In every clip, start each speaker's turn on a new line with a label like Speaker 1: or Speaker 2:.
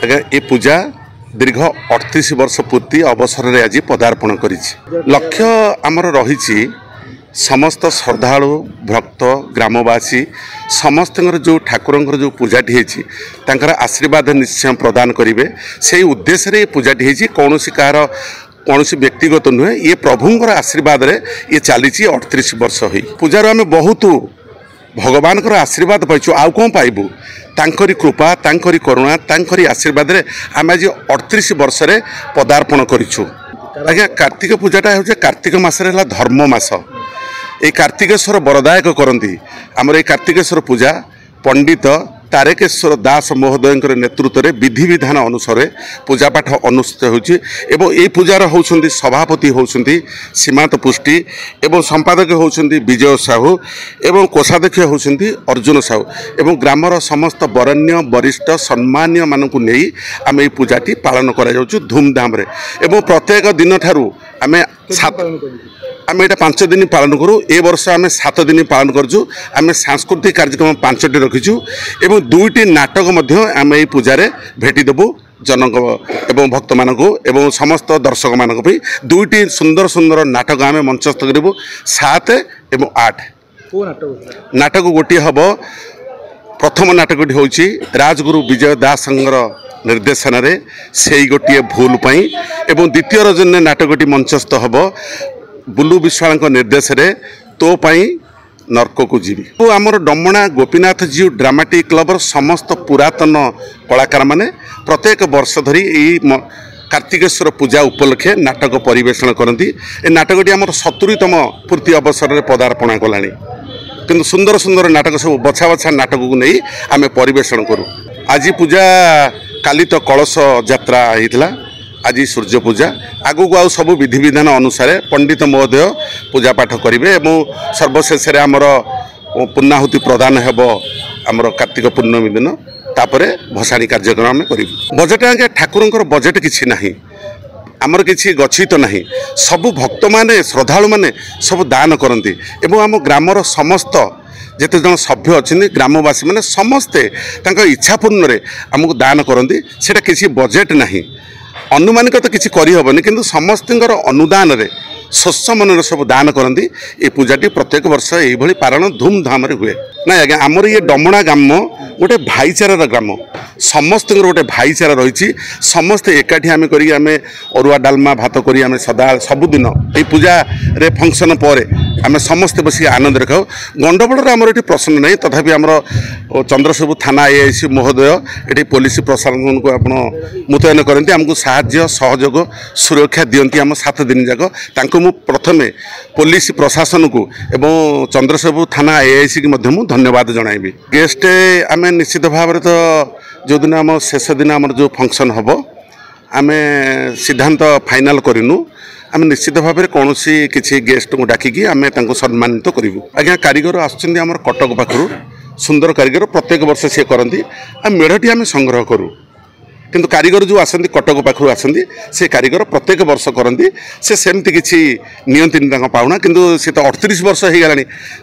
Speaker 1: आज्ञा ये पूजा दीर्घ 38 वर्ष पूर्ति अवसर में आज पदार्पण कर लक्ष्य आमर रही समस्त श्रद्धालु भक्त ग्रामवासी समस्त जो ठाकुर जो पूजाटी होकर आशीर्वाद निश्चय प्रदान करेंगे से उद्देश्य ये पूजाटी होती कौन कार कौन व्यक्तिगत नुहे ये प्रभुंर आशीर्वाद रे ये चली 38 वर्ष हुई पूजार आम बहुत भगवान आशीर्वाद पाइचु आउ कौन पाइबू तांकरी कृपा तांकरी करुणा तांकरी आशीर्वाद रे आम आज 38 वर्ष रे पदार्पण करिछु। आज्ञा कार्तिक पूजाटा हो कार्तिक मासरे धर्म मास ये कार्तिकेश्वर बरदायक करती आमर ये कार्तिकेश्वर पूजा पंडित तारकेश्वर दास महोदय नेतृत्व में विधि विधान अनुसार पूजापाठ अनुष्ठित होती पूजार होती सभापति होती सीमांत पुष्टि एवं संपादक होती विजय साहू एवं कोषाध्यक्ष होती अर्जुन साहू एवं ग्रामर समस्त बरण्य वरिष्ठ सम्मान्य मानक नहीं आम ये पूजाटी पालन कर धूमधाम एवं प्रत्येक दिन ठारू आम आम यहाँ 5 दिन पालन करूँ ए वर्ष आम 7 दिन पालन करूँ आम सांस्कृतिक कार्यक्रम 5टी रखीचु एवं 2टी नाटक आम ये पूजा भेटी देबू जनक एवं भक्त मानक एवं समस्त दर्शक मानक 2टी सुंदर सुंदर नाटक आम मंचस्थ करूँ 7 एवं 8 नाटक गोटे हम प्रथम नाटकटी हूँ राजगुरु विजय दास निर्देशन से गोटे भूल पाई एवं द्वितीय रजन नाटकटी मंचस्थ हम बुलू विश्वाल निर्देश रे तो पाई नर्क को जीवी तो आमर डमणा गोपीनाथ जीव ड्रामाटिक क्लब समस्त पुरातन कलाकार माने प्रत्येक वर्ष धरी कार्तिकेश्वर पूजा उपलक्षे नाटक परिवेषण करती ए नाटकटी आमर 70तम पूर्ति अवसर में पदार्पण कलानी किंतु सुंदर सुंदर नाटक सब बछा बछा नाटक को नहीं आम परिवेषण करूँ। आज पूजा काली तो कलश यात्रा होता आज सूर्य पूजा आगु को सब विधि विधान अनुसार पंडित महोदय पूजा पाठ करेंगे एवं सर्वशेष आमर पूर्णाहुति प्रदान हेब आमर कार्तिक पूर्णमी दिन तापर भसाणी कार्यक्रम आम कर बजेट आगे ठाकुर बजेट किसी ना आमर किसी गच्छित ना सबु भक्त माने श्रद्धालु माने सब दान करती एवं आम ग्रामर समस्त जिते जन सभ्य अच्छे ग्रामवासी मैंने समस्ते इच्छा पूर्ण आमको दान करती से किसी बजेट ना अनुमानिक तो किसी करहबनी किंतु समस्त अनुदान रे शस्य मन सब दान करती ये पूजाटी प्रत्येक वर्ष ये पारण धूमधाम हुए ना आज्ञा आमर ये डमणा ग्राम गोटे भाईचारार ग्राम समस्त गोटे भाईचारा रही समस्ते एकाठी आम कर अरुआ डालमा भात कर सदा सबुदिन ये पूजा रे फंक्शन पर आम समस्ते बस आनंद खाऊ गंडगोल आमर ये प्रश्न नहीं तथापि आमर चंद्रशेखर थाना एआईसी महोदय ये पुलिस प्रशासन को आप मुतयन करती आमको साहाय्य सहयोग सुरक्षा दियंती आम 7 दिन जाक मु प्रथमे पुलिस प्रशासन को एवं चंद्रशेखर थाना एआईसी की धन्यवाद जनइबी। गेस्ट आम निश्चित भाव तो जो दिन आम शेष दिन आम जो फंक्शन हम आम सिद्धांत फाइनाल करूँ आम निश्चित भाव में कौन किसी गेस्ट को डाकिकी आम सम्मानित करूँ। आज्ञा कारीगर आसुच्च आम कटक पाखु सुंदर कारीगर प्रत्येक वर्ष सी करती मेढ़टी आम संग्रह करूँ किंतु कारीगर जो आसती कटक पाखु आसती से कारीगर प्रत्येक वर्ष करती से सेमती किसी नियंत्रण पाऊना किंतु सी तो 38 वर्ष हो गला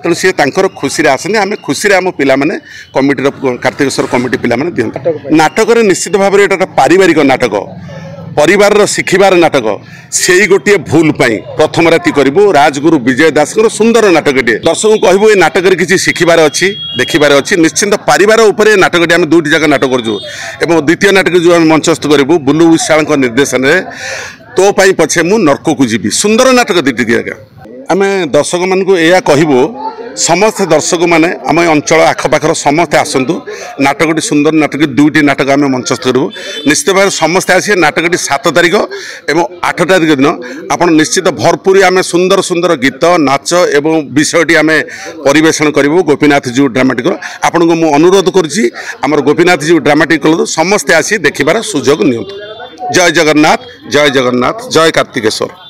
Speaker 1: तेणु सी खुशी आसती आम खुशी आम पाने कमिटी कार्तिकेश्वर कमिटी पाने दिखते नाटक निश्चित भाव में ये पारिवारिक नाटक परिवार शिखिबार नाटक से गोटे भूल पाई प्रथम राति करूँ राजगुरु विजय दास सुंदर नाटकटे दर्शक कहूँ ये नाटक किसी शिखिबार अच्छी देखिबार अच्छी निश्चिंत परिवार उपर नाटकटी आम 2टी जाक नाटक करूँ द्वितीय नाटक जो आम मंचस्थ करूँ बुलू विशाल निर्देशन तो पाई पछे मु नर्क को जीवी सुंदर नाटक 2टी आज्ञा आम दर्शक मान यह कहूँ समस्त दर्शक मैंने आम अंचल आखपाखर समस्ते आसतु नाटकटी सुंदर नाटक 2टी नाटक आम मंचस्थ करूँ निश्चित भाव समस्ते आसिए नाटकटी 7 तारिख एवं 8 तारिख दिन आप निश्चित भरपूर आम सुंदर सुंदर गीत नाच एवं विषयटी आम परिवेषण करूँ गोपीनाथ जीव ड्रामाटिक आपण को मुझे अनुरोध कर गोपीनाथ जीव ड्रामाटिक समस्ते आसी देखिबार सुजोग नियंतु। जय जगन्नाथ जय कार्तिकेश्वर।